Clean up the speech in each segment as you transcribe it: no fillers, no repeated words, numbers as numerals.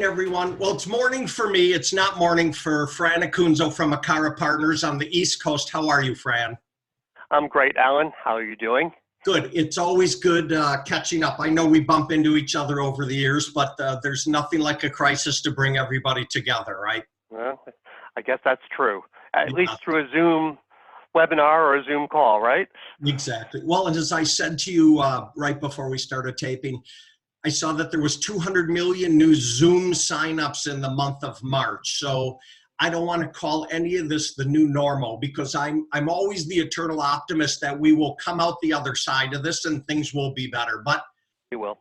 everyone. Well, it's morning for me. It's not morning for Fran Acunzo from Akara Partners on the East Coast. How are you, Fran? I'm great, Alan. How are you doing? Good. It's always good catching up. I know we bump into each other over the years, but there's nothing like a crisis to bring everybody together, right? Well, I guess that's true. At least Yeah, through a Zoom webinar or a Zoom call, right? exactly. Well, and as I said to you right before we started taping, I saw that there was 200 million new Zoom signups in the month of March. So I don't want to call any of this the new normal because I'm always the eternal optimist that we will come out the other side of this and things will be better. But You will.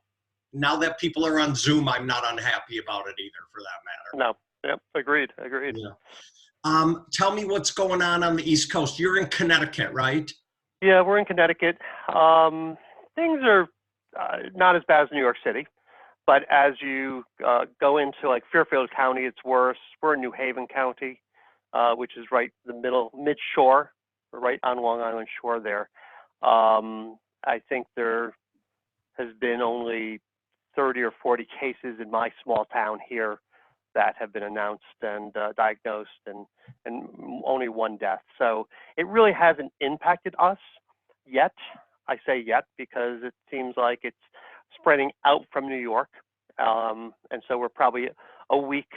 now that people are on Zoom, I'm not unhappy about it either, for that No. Yep. Agreed. matter. Yeah. Tell me what's going on the East Coast. You're in Connecticut, right? Yeah, we're in Connecticut. Things are not as bad as New York City, but as you go into like Fairfield County, it's worse. We're in New Haven County, which is right the mid-shore, right on Long Island Shore there. I think there has been only 30 or 40 cases in my small town here that have been announced and diagnosed, and only one death. So it really hasn't impacted us yet. I say yet because it seems like it's spreading out from New York, and so we're probably a week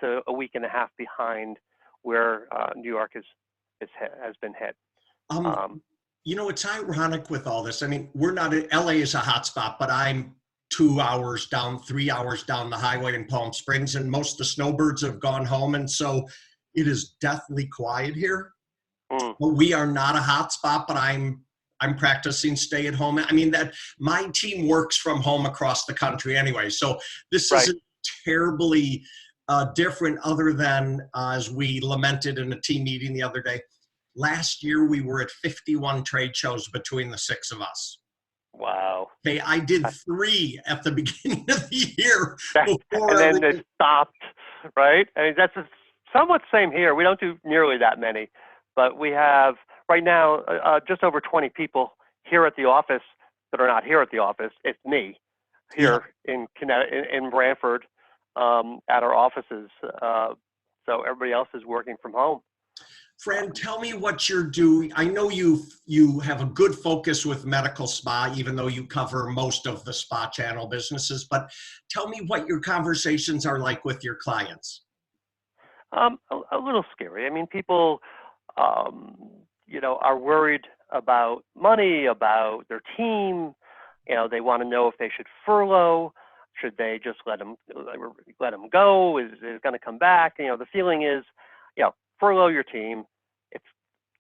to a week and a half behind where New York has been hit. You know, it's ironic with all this. I mean, we're not, LA is a hotspot, but I'm 2 hours down, 3 hours down the highway in Palm Springs, and most of the snowbirds have gone home. And so it is deathly quiet here. But we are not a hotspot, but I'm practicing stay at home. I mean, that my team works from home across the country anyway. So this Right. isn't terribly different other than as we lamented in a team meeting the other day. Last year, we were at 51 trade shows between the six of us. Wow. Okay, I did 3 at the beginning of the year. And then it stopped, right? I mean, that's somewhat same here. We don't do nearly that many, but we have right now just over 20 people here at the office that are not here at the office. It's me here in Connecticut, in Branford, at our offices. So everybody else is working from home. Fran, tell me what you're doing. I know you have a good focus with medical spa, even though you cover most of the spa channel businesses, but tell me what your conversations are like with your clients. A little scary. I mean, people, are worried about money, about their team. They want to know if they should furlough. Should they just let them go? Is it going to come back? The feeling is, furlough your team.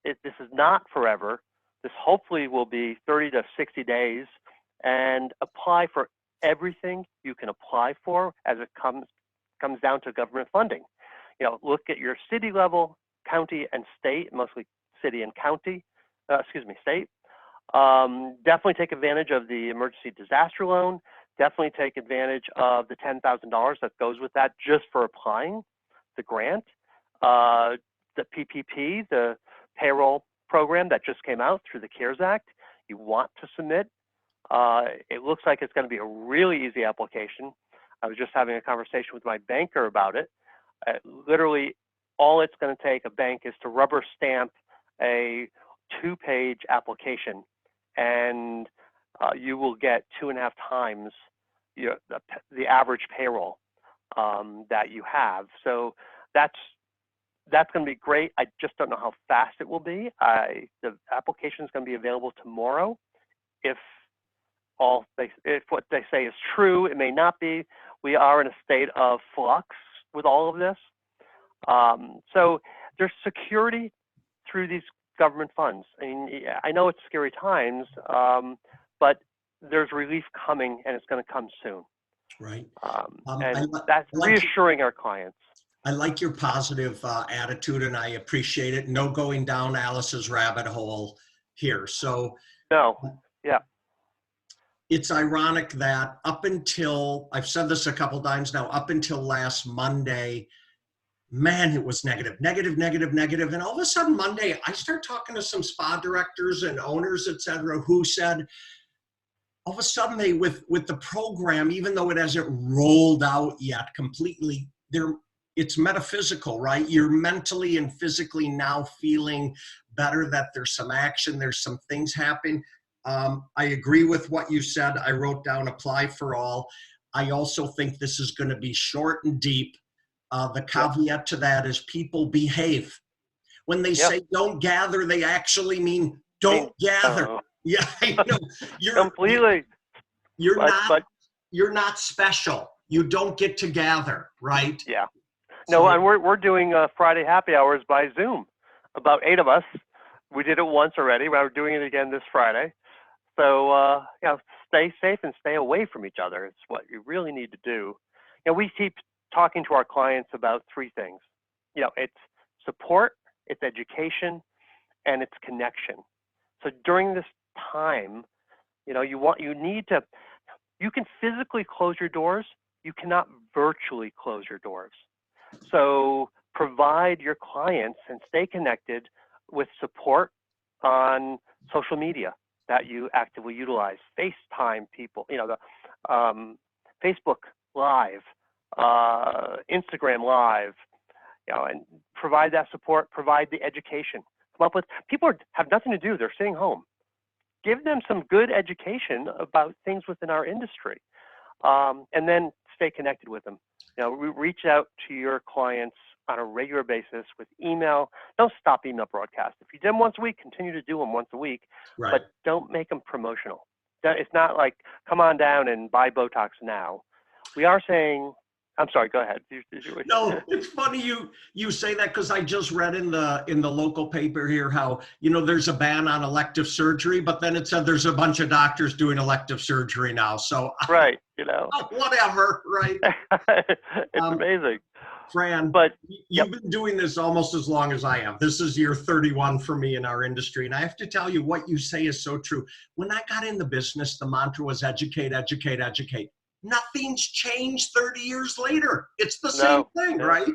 This is not forever. This hopefully will be 30 to 60 days, and apply for everything you can apply for as it comes down to government funding. Look at your city level, county and state, mostly city and county, state. Definitely take advantage of the emergency disaster loan. Definitely take advantage of the $10,000 that goes with that just for applying the grant. The PPP, the payroll program that just came out through the CARES Act, you want to submit. It looks like it's going to be a really easy application. I was just having a conversation with my banker about it. Literally, all it's going to take a bank is to rubber stamp a 2-page application, and you will get 2.5 times the average payroll that you have. So that's going to be great. I just don't know how fast it will be. The application is going to be available tomorrow. If what they say is true, it may not be. We are in a state of flux with all of this. So there's security through these government funds. I mean, I know it's scary times, but there's relief coming, and it's going to come soon. Right. And that's reassuring our clients. I like your positive attitude, and I appreciate it. No going down Alice's rabbit hole here. So no, yeah. It's ironic that up until, I've said this a couple times now, up until last Monday, man, it was negative. And all of a sudden Monday, I start talking to some spa directors and owners, et cetera, who said, all of a sudden with the program, even though it hasn't rolled out yet completely, it's metaphysical, right? You're mentally and physically now feeling better that there's some action, there's some things happening. I agree with what you said. I wrote down apply for all. I also think this is going to be short and deep. The caveat to that is people behave. When they say don't gather, they actually mean don't gather. Yeah, I know. Completely. You're not special. You don't get to gather, right? Yeah. No, and we're doing Friday happy hours by Zoom. About 8 of us. We did it once already. We're doing it again this Friday. So stay safe and stay away from each other. It's what you really need to do. We keep talking to our clients about 3 things. It's support, it's education, and it's connection. So during this time, you can physically close your doors. You cannot virtually close your doors. So provide your clients and stay connected with support on social media that you actively utilize. FaceTime people, the Facebook Live, Instagram Live, and provide that support, provide the education. Come up with, people have nothing to do, they're sitting home. Give them some good education about things within our industry, and then stay connected with them. Reach out to your clients on a regular basis with email. Don't stop email broadcasts. If you do them once a week, continue to do them once a week, right. But don't make them promotional. It's not like, come on down and buy Botox now. We are saying, I'm sorry, go ahead. No, it's funny you say that, because I just read in the local paper here how, there's a ban on elective surgery, but then it said there's a bunch of doctors doing elective surgery now. So right, whatever, right? It's amazing. Fran, but you've been doing this almost as long as I have. This is year 31 for me in our industry. And I have to tell you, what you say is so true. When I got in the business, the mantra was educate, educate, educate. Nothing's changed 30 years later. It's the same thing, right?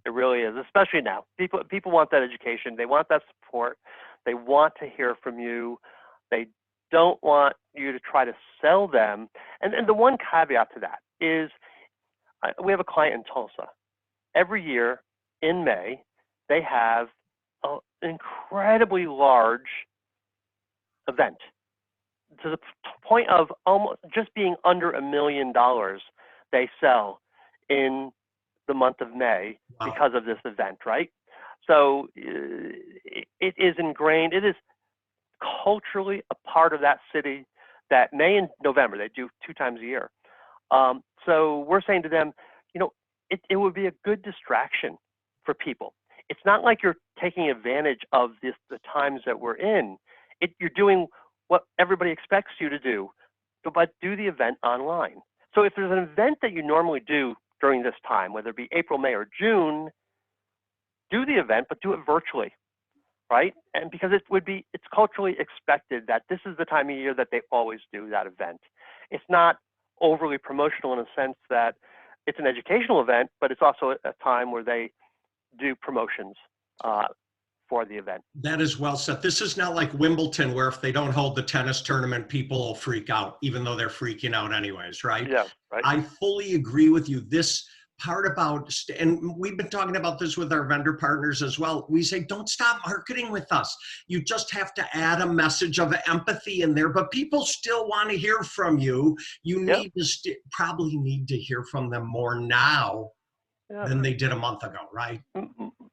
It really is, especially now. People want that education. They want that support. They want to hear from you. They don't want you to try to sell them. And the one caveat to that is, we have a client in Tulsa. Every year in May, they have an incredibly large event, to the point of almost just being under $1 million they sell in the month of May because of this event, right? So it is ingrained, it is culturally a part of that city, that May and November, they do 2 times a year. So we're saying to them, it would be a good distraction for people. It's not like you're taking advantage of the times that we're in. You're doing what everybody expects you to do, but do the event online. So if there's an event that you normally do during this time, whether it be April, May, or June, do the event, but do it virtually, right? And because it's culturally expected that this is the time of year that they always do that event. It's not overly promotional in a sense that it's an educational event, but it's also a time where they do promotions for the event. That is well said. This is not like Wimbledon, where if they don't hold the tennis tournament, people will freak out, even though they're freaking out anyways, right? Yeah, right. I fully agree with you. This part about, and we've been talking about this with our vendor partners as well. We say, don't stop marketing with us. You just have to add a message of empathy in there, but people still want to hear from you. You need to probably need to hear from them more now than they did a month ago, right?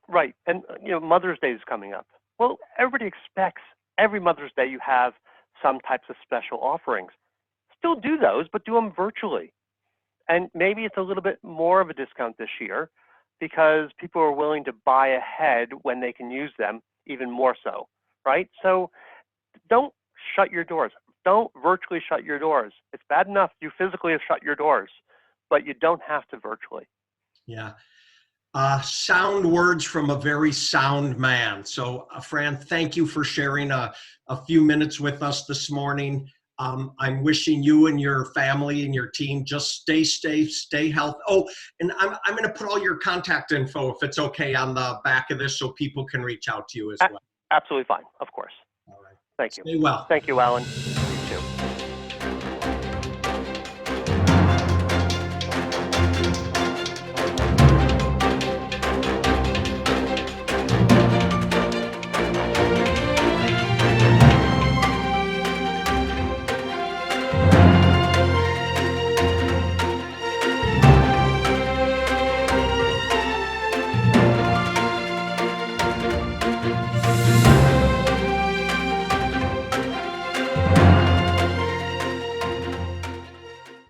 Right. And, Mother's Day is coming up. Well, everybody expects every Mother's Day you have some types of special offerings. Still do those, but do them virtually. And maybe it's a little bit more of a discount this year because people are willing to buy ahead when they can use them even more so, right? So don't shut your doors. Don't virtually shut your doors. It's bad enough you physically have shut your doors, but you don't have to virtually. Yeah. Sound words from a very sound man. So, Fran, thank you for sharing a few minutes with us this morning. I'm wishing you and your family and your team just stay safe, stay healthy. Oh, and I'm going to put all your contact info, if it's okay, on the back of this so people can reach out to you as well. Absolutely fine, of course. All right. Thank you. Stay well. Thank you, Allan. You too.